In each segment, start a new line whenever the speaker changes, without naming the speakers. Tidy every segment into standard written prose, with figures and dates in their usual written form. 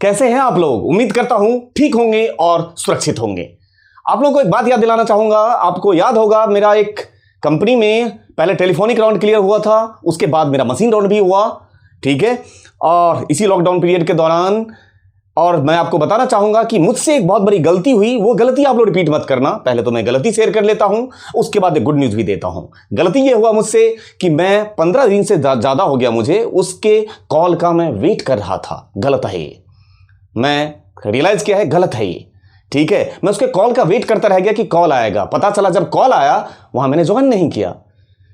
कैसे हैं आप लोग? उम्मीद करता हूं ठीक होंगे और सुरक्षित होंगे। आप लोगों को एक बात याद दिलाना चाहूंगा। आपको याद होगा मेरा एक कंपनी में पहले टेलीफोनिक राउंड क्लियर हुआ था, उसके बाद मेरा मशीन राउंड भी हुआ, ठीक है। और इसी लॉकडाउन पीरियड के दौरान और मैं आपको बताना चाहूंगा कि मुझसे एक बहुत बड़ी गलती हुई। वो गलती आप लोग रिपीट मत करना। पहले तो मैं गलती शेयर कर लेता हूं, उसके बाद एक गुड न्यूज भी देता हूं। गलती ये हुआ मुझसे कि मैं 15 दिन से ज्यादा हो गया मुझे उसके कॉल का मैं वेट कर रहा था। गलत है ये, मैं रियलाइज किया है गलत है ये, ठीक है। मैं उसके कॉल का वेट करता रह गया कि कॉल आएगा। पता चला जब कॉल आया वहां मैंने ज्वाइन नहीं किया।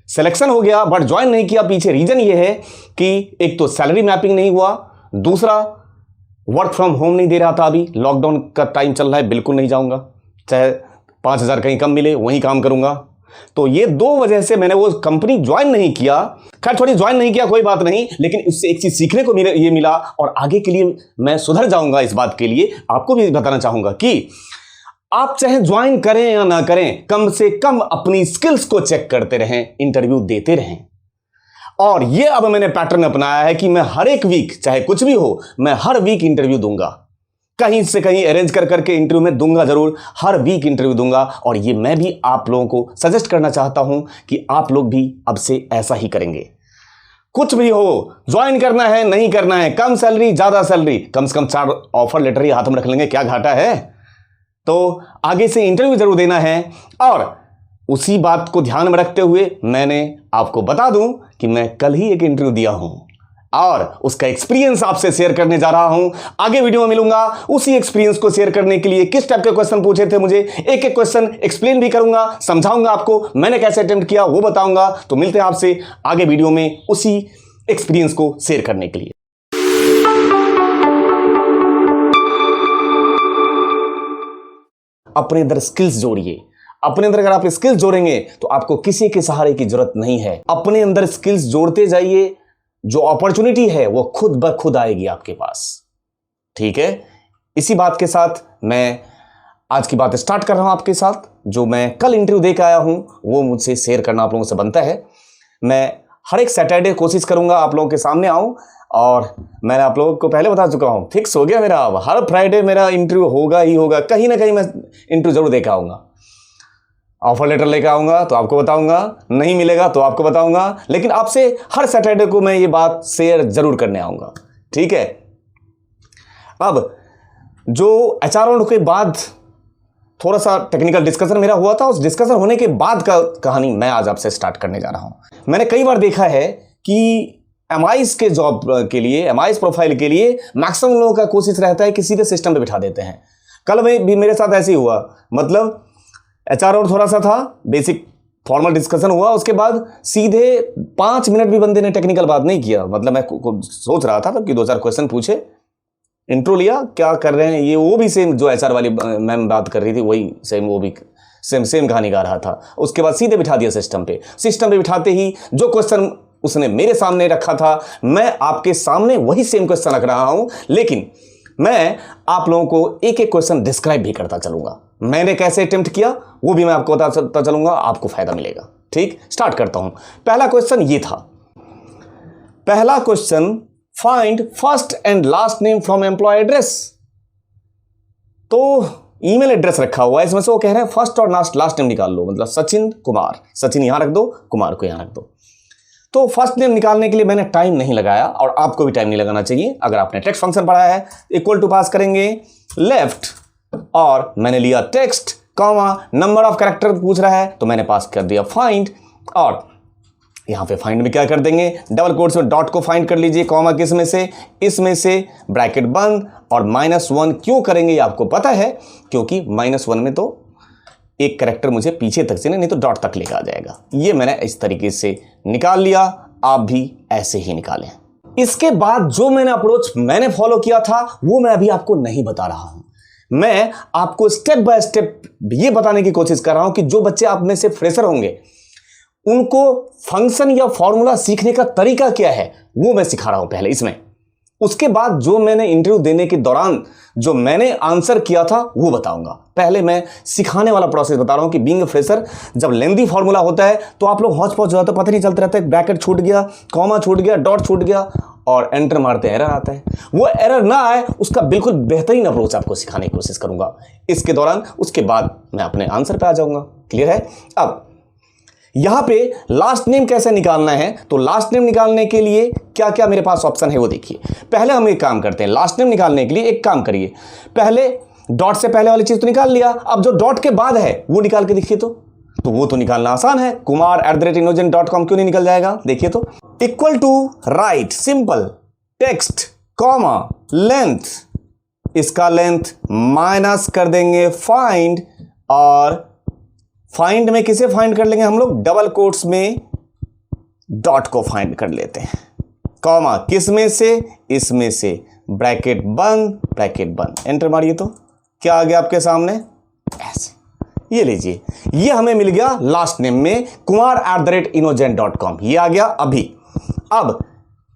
सिलेक्शन हो गया बट ज्वाइन नहीं किया। पीछे रीजन ये है कि एक तो सैलरी मैपिंग नहीं हुआ, दूसरा वर्क फ्रॉम होम नहीं दे रहा था। अभी लॉकडाउन का टाइम चल रहा है, बिल्कुल नहीं जाऊंगा, चाहे 5,000 कहीं कम मिले वहीं काम करूंगा। तो ये दो वजह से मैंने वो कंपनी ज्वाइन नहीं किया। खैर थोड़ी ज्वाइन नहीं किया कोई बात नहीं, लेकिन उससे एक चीज सीखने को ये मिला और आगे के लिए मैं सुधर जाऊंगा। इस बात के लिए आपको भी बताना चाहूंगा कि आप चाहे ज्वाइन करें या ना करें, कम से कम अपनी स्किल्स को चेक करते रहें, इंटरव्यू देते रहें। और ये अब मैंने पैटर्न अपनाया है कि मैं हर एक वीक, चाहे कुछ भी हो, मैं हर वीक इंटरव्यू दूंगा। कहीं से कहीं अरेंज कर करके इंटरव्यू में दूंगा, जरूर हर वीक इंटरव्यू दूंगा। और ये मैं भी आप लोगों को सजेस्ट करना चाहता हूं कि आप लोग भी अब से ऐसा ही करेंगे। कुछ भी हो, ज्वाइन करना है नहीं करना है, कम सैलरी ज्यादा सैलरी, कम से कम 4 ऑफर लेटर ही हाथ में रख लेंगे, क्या घाटा है। तो आगे से इंटरव्यू जरूर देना है। और उसी बात को ध्यान में रखते हुए मैंने आपको बता दूं कि मैं कल ही एक इंटरव्यू दिया हूं और उसका एक्सपीरियंस आपसे शेयर करने जा रहा हूं। आगे वीडियो में मिलूंगा। उसी एक्सपीरियंस को शेयर करने के लिए किस टाइप के क्वेश्चन पूछे थे मुझे, एक एक क्वेश्चन एक्सप्लेन भी करूंगा, समझाऊंगा आपको, मैंने कैसे अटेम्प्ट किया वो बताऊंगा। तो मिलते हैं आपसे आगे वीडियो में उसी एक्सपीरियंस को शेयर करने के लिए। अपने अंदर स्किल्स जोड़िए। अपने अंदर अगर आप स्किल्स जोड़ेंगे तो आपको किसी के सहारे की जरूरत नहीं है। अपने अंदर स्किल्स जोड़ते जाइए, जो अपॉर्चुनिटी है वो खुद ब खुद आएगी आपके पास, ठीक है। इसी बात के साथ मैं आज की बात स्टार्ट कर रहा हूं आपके साथ। जो मैं कल इंटरव्यू दे के आया हूं वो मुझसे शेयर करना आप लोगों से बनता है। मैं हर एक सैटरडे कोशिश करूंगा आप लोगों के सामने आऊं। और मैंने आप लोगों को पहले बता चुका हूं, फिक्स हो गया मेरा, अब हर फ्राइडे मेरा इंटरव्यू होगा ही होगा। कहीं ना कहीं मैं इंटरव्यू जरूर देकर आऊंगा। ऑफर लेटर लेकर आऊंगा तो आपको बताऊंगा, नहीं मिलेगा तो आपको बताऊंगा, लेकिन आपसे हर सैटरडे को मैं ये बात शेयर जरूर करने आऊंगा, ठीक है। अब जो एचआर राउंड के बाद थोड़ा सा टेक्निकल डिस्कशन मेरा हुआ था, उस डिस्कशन होने के बाद का कहानी मैं आज आपसे स्टार्ट करने जा रहा हूं। मैंने कई बार देखा है कि एमआईएस के जॉब के लिए, एमआईएस प्रोफाइल के लिए मैक्सिमम लोगों का कोशिश रहता है कि सीधे सिस्टम पे बिठा देते हैं। कल में भी मेरे साथ ऐसे ही हुआ। मतलब एचआर और थोड़ा सा था, बेसिक फॉर्मल डिस्कशन हुआ, उसके बाद सीधे 5 मिनट भी बंदे ने टेक्निकल बात नहीं किया। मतलब मैं सोच रहा था कि 2-4 क्वेश्चन पूछे, इंट्रो लिया, क्या कर रहे हैं ये, वो भी सेम जो एचआर वाली मैम बात कर रही थी वही सेम, वो भी सेम कहानी गा रहा था। उसके बाद सीधे बिठा दिया सिस्टम पे। सिस्टम पे बिठाते ही जो क्वेश्चन उसने मेरे सामने रखा था, मैं आपके सामने वही सेम क्वेश्चन रख रहा हूं, लेकिन मैं आप लोगों को एक एक क्वेश्चन डिस्क्राइब भी करता चलूंगा। मैंने कैसे अटेम्प्ट किया वो भी मैं आपको बताता चलूंगा, आपको फायदा मिलेगा, ठीक। स्टार्ट करता हूं। पहला क्वेश्चन ये था। पहला question, find first and last name from employ address. तो ईमेल एड्रेस रखा हुआ है, इसमें से वो कह रहे हैं फर्स्ट और लास्ट नेम निकाल लो। मतलब सचिन कुमार, सचिन यहां रख दो, कुमार को यहां रख दो। तो फर्स्ट नेम निकालने के लिए मैंने टाइम नहीं लगाया और आपको भी टाइम नहीं लगाना चाहिए। अगर आपने टेक्स्ट फंक्शन पढ़ा है, इक्वल टू पास करेंगे लेफ्ट, और मैंने लिया text comma, number of character पूछ रहा है तो मैंने पास कर दिया फाइंड। और यहां पे फाइंड में क्या कर देंगे, डबल कोट्स में डॉट को फाइंड कर लीजिए, कॉमा किस में से, इसमें से, ब्रैकेट बंद, और -1 क्यों करेंगे ये आपको पता है, क्योंकि -1 में तो एक कैरेक्टर मुझे पीछे तक से नहीं तो डॉट तक लेकर आ जाएगा। ये मैंने इस तरीके से निकाल लिया, आप भी ऐसे ही निकालें। इसके बाद जो मैंने फॉलो किया था वो मैं अभी आपको नहीं बता रहा हूं। मैं आपको स्टेप बाय स्टेप ये बताने की कोशिश कर रहा हूं कि जो बच्चे आप में से फ्रेशर होंगे उनको फंक्शन या फॉर्मूला सीखने का तरीका क्या है वो मैं सिखा रहा हूं पहले इसमें। उसके बाद जो मैंने इंटरव्यू देने के दौरान जो मैंने आंसर किया था वो बताऊंगा। पहले मैं सिखाने वाला प्रोसेस बता रहा हूं कि बीइंग फ्रेशर जब लेंदी फॉर्मूला होता है तो आप लोग हौच पौच हो जाते, पता नहीं चलता रहता है, ब्रैकेट छूट गया, कॉमा छूट गया, डॉट छूट गया, और एंटर मारते एरर आता है। वो एरर ना आए उसका बिल्कुल बेहतरीन अप्रोच आपको सिखाने की कोशिश करूंगा इसके दौरान, उसके बाद मैं अपने आंसर पे आ जाऊंगा। क्लियर है? अब यहां पे लास्ट नेम कैसे निकालना है, तो लास्ट नेम निकालने के लिए क्या क्या मेरे पास ऑप्शन है वो देखिए। पहले हम एक काम करते हैं, लास्ट नेम निकालने के लिए एक काम करिए, पहले डॉट से पहले वाली चीज तो निकाल लिया, अब जो डॉट के बाद है वो निकाल के देखिए। तो वो तो निकालना आसान है, kumar@innocent.com क्यों नहीं निकल जाएगा? देखिए तो equal to right simple text comma length, इसका लेंथ माइनस कर देंगे फाइंड, और फाइंड में किसे फाइंड कर लेंगे हम लोग? डबल कोट्स में डॉट को फाइंड कर लेते हैं, कॉमा किस में से? इसमें से, ब्रैकेट बंद, एंटर मारिए तो क्या आ गया आपके सामने? ऐसे ये लीजिए, ये हमें मिल गया लास्ट नेम में kumar@innocent.com, ये आ गया अभी। अब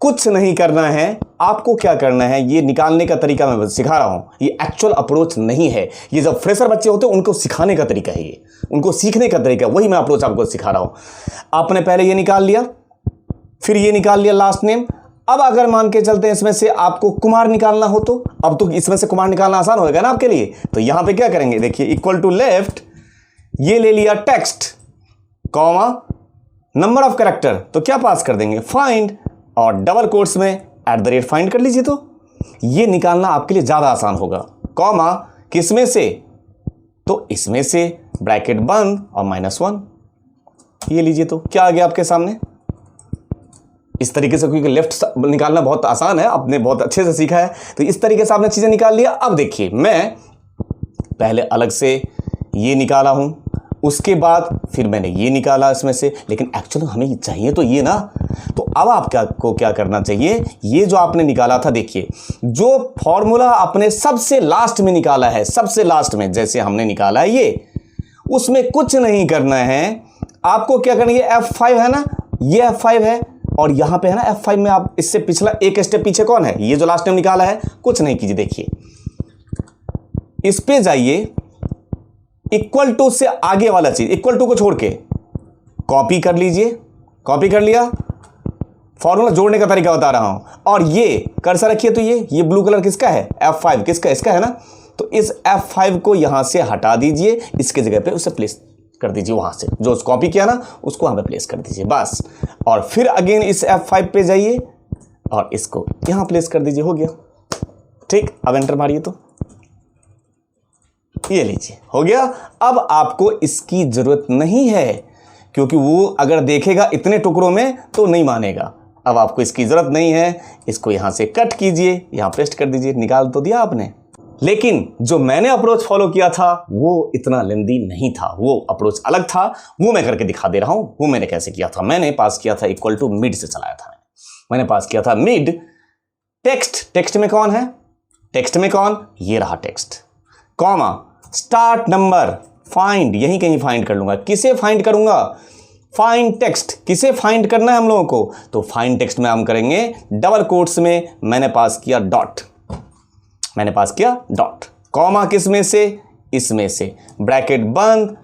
कुछ नहीं करना है आपको, क्या करना है ये निकालने का तरीका मैं सिखा रहा हूं, ये एक्चुअल अप्रोच नहीं है, ये जब फ्रेशर बच्चे होते हैं उनको सिखाने का तरीका है, ये उनको सीखने का तरीका, वही मैं अप्रोच आपको सिखा रहा हूं। आपने पहले ये निकाल लिया, फिर ये निकाल लिया लास्ट नेम। अब अगर मान के चलते हैं इसमें से आपको कुमार निकालना हो, तो अब तो इसमें से कुमार निकालना आसान होगा ना आपके लिए, तो यहां पे क्या करेंगे? देखिए इक्वल टू लेफ्ट, ये ले लिया text comma number of character, तो क्या पास कर देंगे? फाइंड, और डबल कोट्स में @ फाइंड कर लीजिए, तो ये निकालना आपके लिए ज्यादा आसान होगा। कॉमा किसमें से? तो इसमें से, ब्रैकेट बंद और -1, ये लीजिए तो क्या आ गया आपके सामने? इस तरीके से, क्योंकि लेफ्ट निकालना बहुत आसान है, आपने बहुत अच्छे से सीखा है, तो इस तरीके से आपने चीजें निकाल लिया। अब देखिए मैं पहले अलग से ये निकाला हूं, उसके बाद फिर मैंने ये निकाला इसमें से, लेकिन एक्चुअली हमें चाहिए तो ये ना, तो अब आपको क्या करना चाहिए? ये जो आपने निकाला था, देखिए जो फॉर्मूला आपने सबसे लास्ट में निकाला है, सबसे लास्ट में जैसे हमने निकाला है ये, उसमें कुछ नहीं करना है आपको। क्या करना है? F5 है ना, ये F5 है, और यहां पे है ना F5 में, आप इससे पिछला एक स्टेप पीछे कौन है? ये जो लास्ट नेम निकाला है। कुछ नहीं कीजिए, देखिए इस पे जाइए, इक्वल टू से आगे वाला चीज, इक्वल टू को छोड़ के कॉपी कर लीजिए, कॉपी कर लिया, फॉर्मूला जोड़ने का तरीका बता रहा हूं, और ये कर्सर रखिए, तो ये ब्लू कलर किसका है? F5 किसका? इसका है ना, तो इस F5 को यहां से हटा दीजिए, इसके जगह पे उसे प्लेस कर दीजिए, वहां से जो कॉपी किया ना उसको वहां पे प्लेस कर दीजिए बस, और फिर अगेन इस F5 पे जाइए और इसको यहां प्लेस कर दीजिए, हो गया ठीक। अब एंटर मारिए तो ये लीजिए, हो गया। अब आपको इसकी जरूरत नहीं है, क्योंकि वो अगर देखेगा इतने टुकड़ों में तो नहीं मानेगा। अब आपको इसकी जरूरत नहीं है, इसको यहां से कट कीजिए, यहां पेस्ट कर दीजिए, निकाल तो दिया आपने। लेकिन जो मैंने अप्रोच फॉलो किया था वो इतना लेंदी नहीं था, वो अप्रोच अलग था, वो मैं करके दिखा दे रहा हूं। वो मैंने कैसे किया था? मैंने पास किया था इक्वल टू मिड से चलाया था, मैंने पास किया था मिड टेक्स्ट, टेक्स्ट में कौन है? टेक्स्ट में कौन? ये रहा text, comma start number, find, यहीं कहीं फाइंड कर लूंगा। किसे फाइंड करूंगा? Find text. किसे फाइंड करना है हम लोगों को? तो फाइंड टेक्स्ट में हम करेंगे डबल कोट्स में, मैंने पास किया डॉट, मैंने पास किया डॉट, कॉमा किस में से? इसमें से, ब्रैकेट बंद,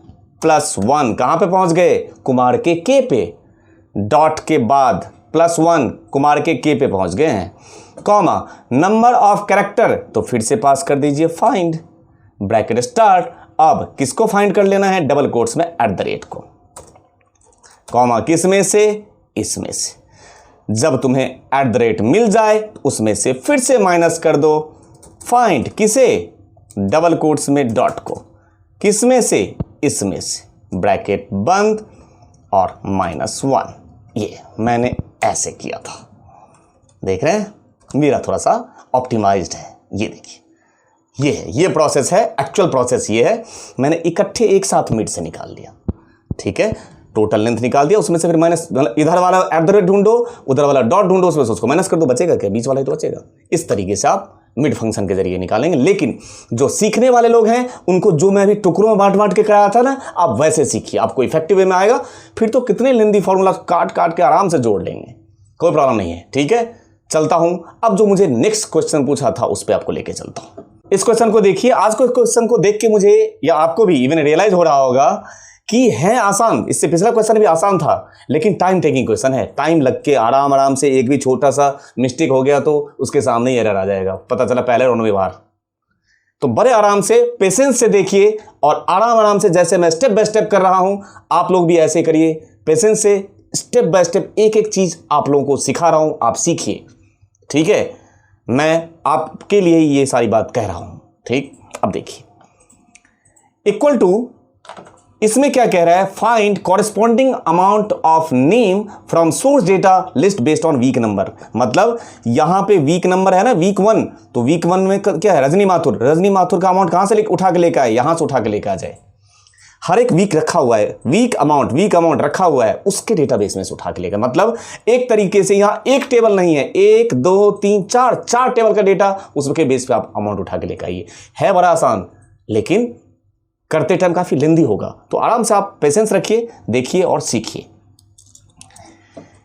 +1, कहां पे पहुंच गए? कुमार के के पे, डॉट के बाद +1 कुमार के के पे पहुंच गए हैं, कॉमा नंबर ऑफ कैरेक्टर, तो फिर से पास कर दीजिए फाइंड, ब्रैकेट स्टार्ट। अब किसको फाइंड कर लेना है? डबल कोट्स में @ को, कॉमा किस में से? इसमें से। जब तुम्हें @ मिल जाए उसमें से फिर से माइनस कर दो, फाइंड किसे? डबल कोट्स में डॉट को, किस में से? इसमें से, ब्रैकेट बंद और -1। ये मैंने ऐसे किया था, देख रहे हैं मेरा थोड़ा सा ऑप्टिमाइज्ड है। ये देखिए ये है, ये प्रोसेस है, एक्चुअल प्रोसेस ये है। मैंने इकट्ठे एक साथ मिड से निकाल लिया, ठीक है, टोटल लेंथ निकाल दिया, उसमें से फिर माइनस, इधर वाला @ ढूंढो, उधर वाला डॉट ढूंढो, उसमें से उसको माइनस कर दो, बचेगा क्या? बीच वाला ही तो बचेगा। इस तरीके से आप मिड फंक्शन के जरिए निकालेंगे। लेकिन जो सीखने वाले लोग हैं उनको जो मैं अभी टुकड़ों में बांट बांट के कराया था ना, आप वैसे सीखिए, आपको इफेक्टिव वे में आएगा। फिर तो कितने लेंदी फॉर्मूला काट काट के आराम से जोड़ लेंगे, कोई प्रॉब्लम नहीं है, ठीक है। चलता हूं, अब जो मुझे नेक्स्ट क्वेश्चन पूछा था उस पर आपको लेके चलता हूं। इस क्वेश्चन को देखिए, आज को क्वेश्चन को देख के मुझे या आपको भी इवन रियलाइज हो रहा होगा कि है आसान, इससे पिछला क्वेश्चन भी आसान था लेकिन टाइम टेकिंग क्वेश्चन है, टाइम लग के आराम आराम से एक भी छोटा सा मिस्टेक हो गया तो उसके सामने ही एरर आ जाएगा, पता चला पहले राउंड में बाहर। तो बड़े आराम से पेशेंस से देखिए और आराम आराम से, जैसे मैं स्टेप बाय स्टेप कर रहा हूं आप लोग भी ऐसे करिए, पेशेंस से स्टेप बाय स्टेप एक एक चीज आप लोगों को सिखा रहा हूं, आप सीखिए, ठीक है। मैं आपके लिए ये सारी बात कह रहा हूं, ठीक। अब देखिए इक्वल टू, इसमें क्या कह रहा है, find corresponding amount of name from source data list based on week number. मतलब यहां पे वीक नंबर है ना, वीक 1, तो वीक 1 में क्या है, रजनी माथुर, रजनी माथुर का अमाउंट कहां से उठा के लेकर आए, यहां से उठा के लेकर आ जाए। हर एक वीक रखा हुआ है, वीक अमाउंट रखा हुआ है, उसके डेटाबेस में से उठा के लेकर, मतलब एक तरीके से यहां एक टेबल नहीं है, 1 2 3 4 टेबल का डेटा, उसके बेस पे आप अमाउंट उठा के लेकर आइए। है बड़ा आसान लेकिन करते टाइम काफी लेंदी होगा, तो आराम से आप पेशेंस रखिए, देखिए और सीखिए।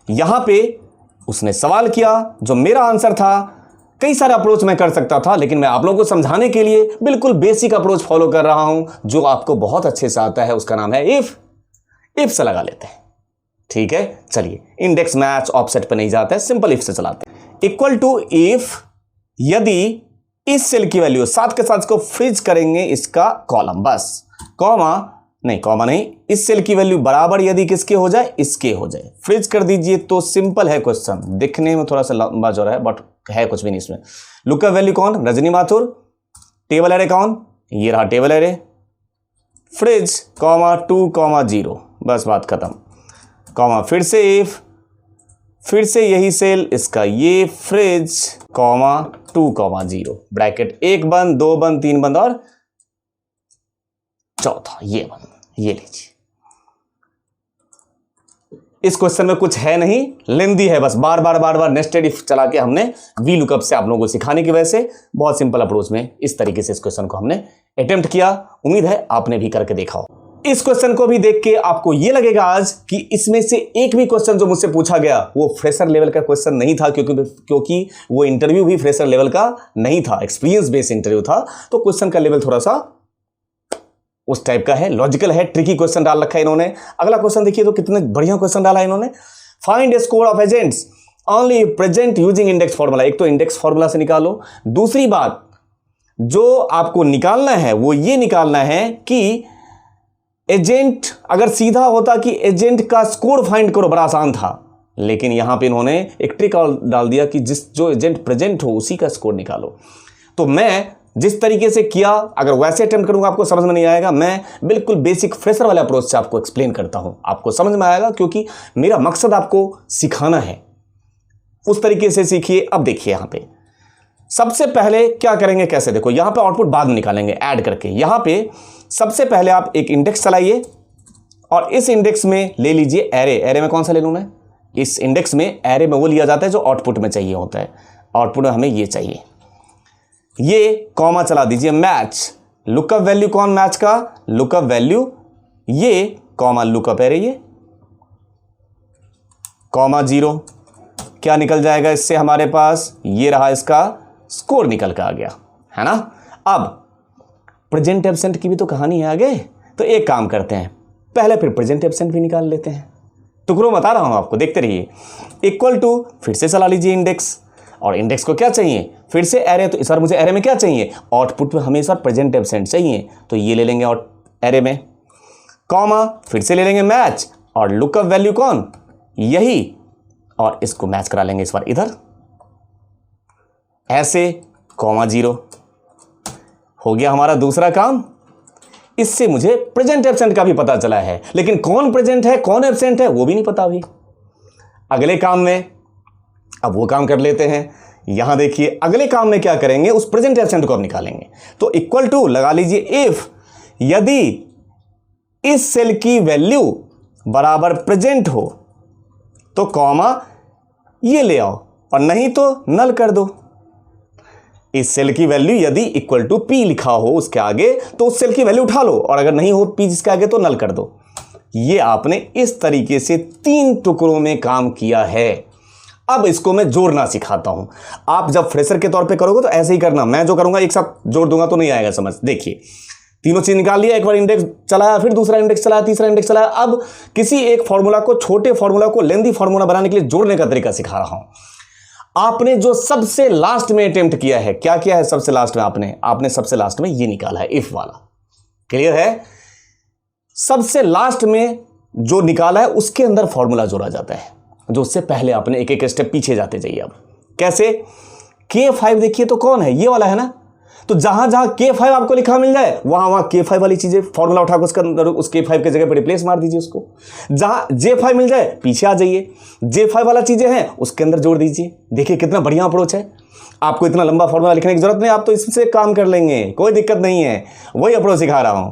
यहां पे उसने सवाल किया, जो मेरा आंसर था, कई सारे अप्रोच मैं कर सकता था लेकिन मैं आप लोगों को समझाने के लिए बिल्कुल बेसिक अप्रोच फॉलो कर रहा हूं जो आपको बहुत अच्छे से आता है, उसका नाम है इफ से लगा लेते हैं, ठीक है। चलिए इंडेक्स मैच ऑफसेट पे नहीं जाते हैं, सिंपल इफ से चलाते हैं। इक्वल टू इफ, यदि इस सेल की वैल्यू, साथ के साथ इसको फ्रीज करेंगे इसका कॉलम, बस कॉमा नहीं, इस सेल की वैल्यू बराबर यदि किसके हो जाए, इसके हो जाए, फ्रीज कर दीजिए। तो सिंपल है क्वेश्चन, दिखने में थोड़ा सा लंबा चौड़ा है बट है कुछ भी नहीं इसमें। लुकअप वैल्यू कौन, रजनी माथुर, टेबल एरे कौन, ये रहा टेबल एरे, फ्रिज कॉमा 2 0, बस बात खत्म, कॉमा फिर से इफ, फिर से यही सेल इसका ये फ्रिज कॉमा 2 0, ब्रैकेट 1 बंद 2 बंद 3 बंद और चौथा ये बंद, ये लीजिए। इस क्वेश्चन में कुछ है नहीं, लेंदी है, बस बार बार नेस्टेड इफ चला के हमने वी लुकअप से आप लोगों को सिखाने की वजह से बहुत सिंपल अप्रोच में इस तरीके से इस क्वेश्चन को हमने अटेम्प्ट किया। उम्मीद है आपने भी करके देखा हो। इस क्वेश्चन को भी देख के आपको यह लगेगा आज कि इसमें से एक भी क्वेश्चन जो मुझसे पूछा गया वो फ्रेशर लेवल का क्वेश्चन नहीं था, क्योंकि वो इंटरव्यू भी फ्रेशर लेवल का नहीं था, एक्सपीरियंस बेस्ड इंटरव्यू था, तो क्वेश्चन का लेवल थोड़ा सा उस टाइप का है, लॉजिकल है, ट्रिकी क्वेश्चन डाल रखा है इन्होंने। अगला क्वेश्चन देखिए तो कितने बढ़िया क्वेश्चन डाला है इन्होंने, find A score of agents only present using index formula. एक तो इंडेक्स फॉर्मूला से निकालो, दूसरी बात जो आपको निकालना है वो ये निकालना है कि एजेंट, अगर सीधा होता कि एजेंट का स्कोर फाइंड करो, बड़ा आसान था, लेकिन यहां पे इन्होंने एक ट्रिक और डाल दिया कि जो एजेंट प्रेजेंट हो उसी का स्कोर निकालो। तो मैं जिस तरीके से किया, अगर वैसे अटेम्प्ट करूंगा आपको समझ में नहीं आएगा, मैं बिल्कुल बेसिक फ्रेशर वाले अप्रोच से आपको एक्सप्लेन करता हूं, आपको समझ में आएगा, क्योंकि मेरा मकसद आपको सिखाना है, उस तरीके से सीखिए। अब देखिए यहां पे सबसे पहले क्या करेंगे, कैसे, देखो यहां पे आउटपुट बाद में निकालेंगे ऐड करके। यहां पे सबसे पहले आप एक इंडेक्स चलाइए और इस इंडेक्स में ले लीजिए एरे में कौन सा ले लूं मैं, इस इंडेक्स में एरे में वो लिया जाता है जो आउटपुट में चाहिए होता है, आउटपुट में हमें ये चाहिए, ये कॉमा चला दीजिए, मैच लुकअप वैल्यू कौन, मैच का लुकअप वैल्यू ये कॉमा लुकअप एरे, ये कॉमा 0, क्या निकल जाएगा इससे हमारे पास, ये रहा इसका स्कोर निकल के आ गया, है ना। अब प्रेजेंट एब्सेंट की भी तो कहानी है आगे, तो एक काम करते हैं, पहले फिर प्रेजेंट एब्सेंट भी निकाल लेते हैं, टुकड़ों बता रहा हूं आपको, देखते रहिए। इक्वल टू, फिर से चला लीजिए इंडेक्स, और इंडेक्स को क्या चाहिए, फिर से एरे, तो इस बार मुझे एरे में क्या चाहिए, आउटपुट में हमें इस बार प्रेजेंट एब्सेंट चाहिए, तो ये ले लेंगे और एरे में, कॉमा फिर से ले लेंगे मैच, और लुकअप वैल्यू कौन, यही, और इसको मैच करा लेंगे इस बार इधर, ऐसे कॉमा 0 हो गया हमारा दूसरा काम। इससे मुझे प्रेजेंट एब्सेंट का भी पता चला है, लेकिन कौन प्रेजेंट है कौन एब्सेंट है वो भी नहीं पता अभी। अगले काम में अब वो काम कर लेते हैं, यहां देखिए अगले काम में क्या करेंगे, उस प्रेजेंट एब्सेंट को अब निकालेंगे। तो इक्वल टू लगा लीजिए इफ, यदि इस सेल की वैल्यू बराबर प्रेजेंट हो तो कॉमा ये ले आओ, और नहीं तो नल कर दो। इस सेल की वैल्यू यदि इक्वल टू पी लिखा हो उसके आगे तो उस सेल की वैल्यू उठा लो, और अगर नहीं हो पी जिसके आगे तो नल कर दो। ये आपने इस तरीके से 3 टुकड़ों में काम किया है। अब इसको मैं जोड़ना सिखाता हूं, आप जब फ्रेशर के तौर पे करोगे तो ऐसे ही करना, मैं जो करूंगा एक साथ जोड़ दूंगा तो नहीं आएगा समझ। देखिए तीनों चीज निकाल लिया, एक बार इंडेक्स चलाया, फिर दूसरा इंडेक्स चलाया, तीसरा इंडेक्स चलाया। अब किसी एक फॉर्मूला को, छोटे फॉर्मूला को लेंदी फॉर्मूला बनाने के लिए जोड़ने का तरीका सिखा रहा हूं। आपने जो सबसे लास्ट में अटेम्प्ट किया है, क्या किया है सबसे लास्ट में? आपने सबसे लास्ट में ये निकाला है, इफ वाला। क्लियर है? सबसे लास्ट में जो निकाला है उसके अंदर फॉर्मूला जोड़ा जाता है, जो उससे पहले आपने एक एक स्टेप पीछे जाते जाइए। अब कैसे? K5 देखिए तो कौन है? ये वाला है ना। तो जहां जहां K5 आपको लिखा मिल जाए वहां वहां K5 वाली चीजें फॉर्मूला उठाकर उसके अंदर उस K5 के जगह पर रिप्लेस मार दीजिए उसको। जहां J5 मिल जाए पीछे आ जाइए, J5 वाला चीजें हैं उसके अंदर जोड़ दीजिए। देखिए कितना बढ़िया अप्रोच है। आपको इतना लंबा फॉर्मूला लिखने की जरूरत नहीं, आप तो इससे काम कर लेंगे, कोई दिक्कत नहीं है। वही अप्रोच सिखा रहा हूं।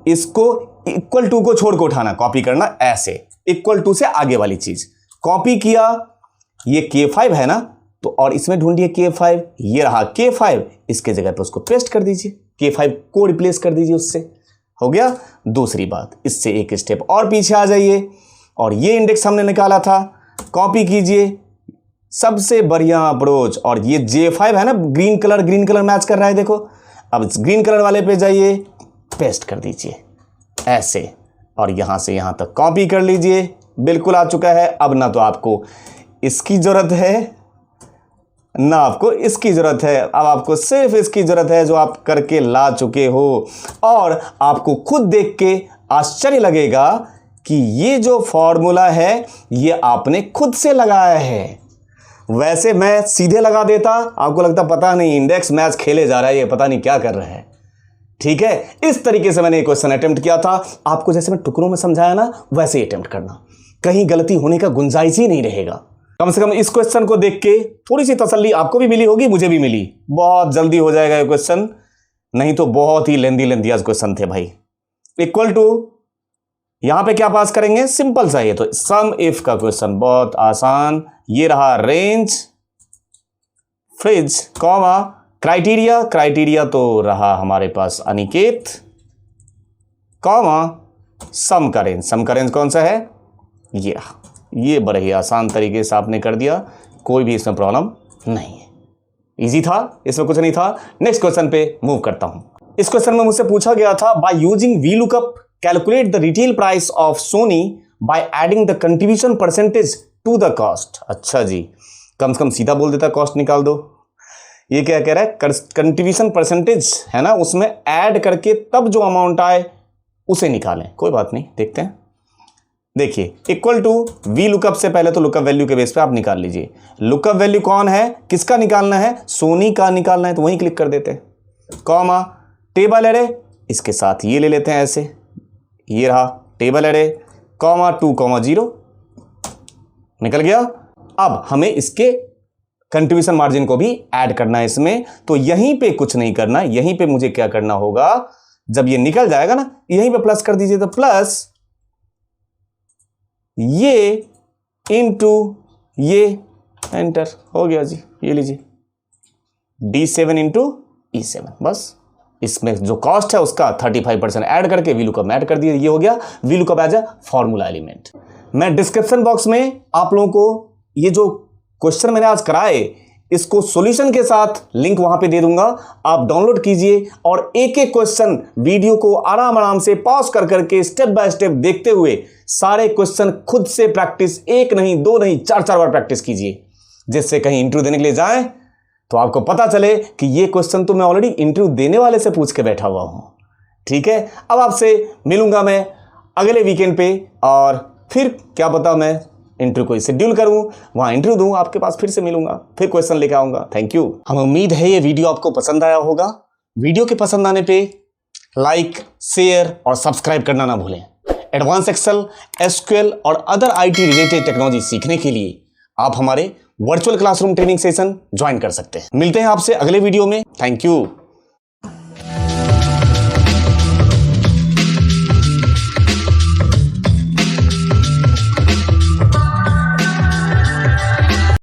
इसको इक्वल टू को छोड़ के उठाना, कॉपी करना ऐसे, इक्वल टू से आगे वाली चीज कॉपी किया। ये K5 है ना, तो और इसमें ढूंढिए K5, ये रहा K5, इसके जगह पे उसको पेस्ट कर दीजिए, K5 को रिप्लेस कर दीजिए उससे। हो गया। दूसरी बात, इससे एक स्टेप और पीछे आ जाइए और ये इंडेक्स हमने निकाला था, कॉपी कीजिए, सबसे बढ़िया अप्रोच। और ये J5 है ना, ग्रीन कलर मैच कर रहा है, देखो। अब इस ग्रीन कलर वाले पे जाइए, पेस्ट कर दीजिए ऐसे, और यहां से यहां तक कॉपी कर लीजिए। बिल्कुल आ चुका है। अब ना तो आपको इसकी जरूरत है ना आपको इसकी जरूरत है, अब आपको सिर्फ इसकी जरूरत है जो आप करके ला चुके हो। और आपको खुद देख के आश्चर्य लगेगा कि ये जो फॉर्मूला है ये आपने खुद से लगाया है। वैसे मैं सीधे लगा देता, आपको लगता पता नहीं इंडेक्स मैच खेले जा रहा है, ये पता नहीं क्या कर रहा है। ठीक है, इस तरीके से मैंने क्वेश्चन अटेम्प्ट किया था। आपको जैसे मैं टुकड़ों में समझाया ना, वैसे ही अटेम्प्ट करना, कहीं गलती होने का गुंजाइश ही नहीं रहेगा। कम से कम इस क्वेश्चन को देख के थोड़ी सी तसल्ली आपको भी मिली होगी, मुझे भी मिली। बहुत जल्दी हो जाएगा ये क्वेश्चन, नहीं तो बहुत ही लेंदी आज क्वेश्चन थे भाई। इक्वल टू, यहां पे क्या पास करेंगे? सिंपल सा है, तो सम इफ का क्वेश्चन बहुत आसान। ये रहा रेंज फ्रिज, कॉमा क्राइटेरिया तो रहा हमारे पास अनिकेत, कॉमा सम का रेंज कौन सा है? ये बड़े ही आसान तरीके से आपने कर दिया, कोई भी इसमें प्रॉब्लम नहीं है। इजी था, इसमें कुछ नहीं था। नेक्स्ट क्वेश्चन पे मूव करता हूं। इस क्वेश्चन में मुझसे पूछा गया था, by using VLOOKUP calculate the retail price of Sony by adding the contribution percentage to the cost. अच्छा जी, कम से कम सीधा बोल देता कॉस्ट निकाल दो। ये क्या कह रहा है? कंट्रीब्यूशन परसेंटेज है ना, उसमें ऐड करके तब जो अमाउंट आए उसे निकालें। कोई बात नहीं, देखते हैं। देखिए, इक्वल टू VLOOKUP से पहले तो लुकअप वैल्यू के बेस पे आप निकाल लीजिए। लुकअप वैल्यू कौन है, किसका निकालना है? सोनी का निकालना है, तो वहीं क्लिक कर देते हैं। कॉमा टेबल एरे, इसके साथ ये ले लेते हैं ऐसे, ये रहा टेबल एरे, कॉमा 2,0 निकल गया। अब हमें इसके कंट्रीब्यूशन मार्जिन को भी ऐड करना है इसमें, तो यहीं पे कुछ नहीं करना, यहीं पे मुझे क्या करना होगा, जब ये निकल जाएगा ना, यहीं पे प्लस कर दीजिए, तो प्लस ये इनटू ये, एंटर हो गया जी। ये लीजिए D7 इंटू E7, बस इसमें जो कॉस्ट है उसका 35% ऐड करके VLOOKUP में ऐड कर दिया। ये हो गया VLOOKUP as a formula element. मैं डिस्क्रिप्शन बॉक्स में आप लोगों को ये जो क्वेश्चन मैंने आज कराए, इसको सॉल्यूशन के साथ लिंक वहां पे दे दूंगा, आप डाउनलोड कीजिए और एक एक क्वेश्चन वीडियो को आराम से पॉज कर करके स्टेप बाय स्टेप देखते हुए सारे क्वेश्चन खुद से प्रैक्टिस, एक नहीं, दो नहीं, 4 बार प्रैक्टिस कीजिए, जिससे कहीं इंटरव्यू देने के लिए जाए तो आपको पता चले कि ये क्वेश्चन तो मैं ऑलरेडी इंटरव्यू देने वाले से पूछ के बैठा हुआ हूं। ठीक है, अब आपसे मिलूंगा मैं अगले वीकेंड पे, और फिर क्या पता मैं इंटरव्यू को शेड्यूल करूं, वहां इंटरव्यू दूं, आपके पास फिर से मिलूंगा, फिर क्वेश्चन लेकर आऊंगा। Thank you. हमें उम्मीद है ये वीडियो आपको पसंद आया होगा। वीडियो के पसंद आने पे लाइक, शेयर और सब्सक्राइब करना ना भूलें। एडवांस एक्सेल, SQL और अदर IT रिलेटेड टेक्नोलॉजी सीखने के लिए आप हमारे virtual classroom training session join कर सकते हैं। मिलते हैं आपसे अगले वीडियो में। Thank you.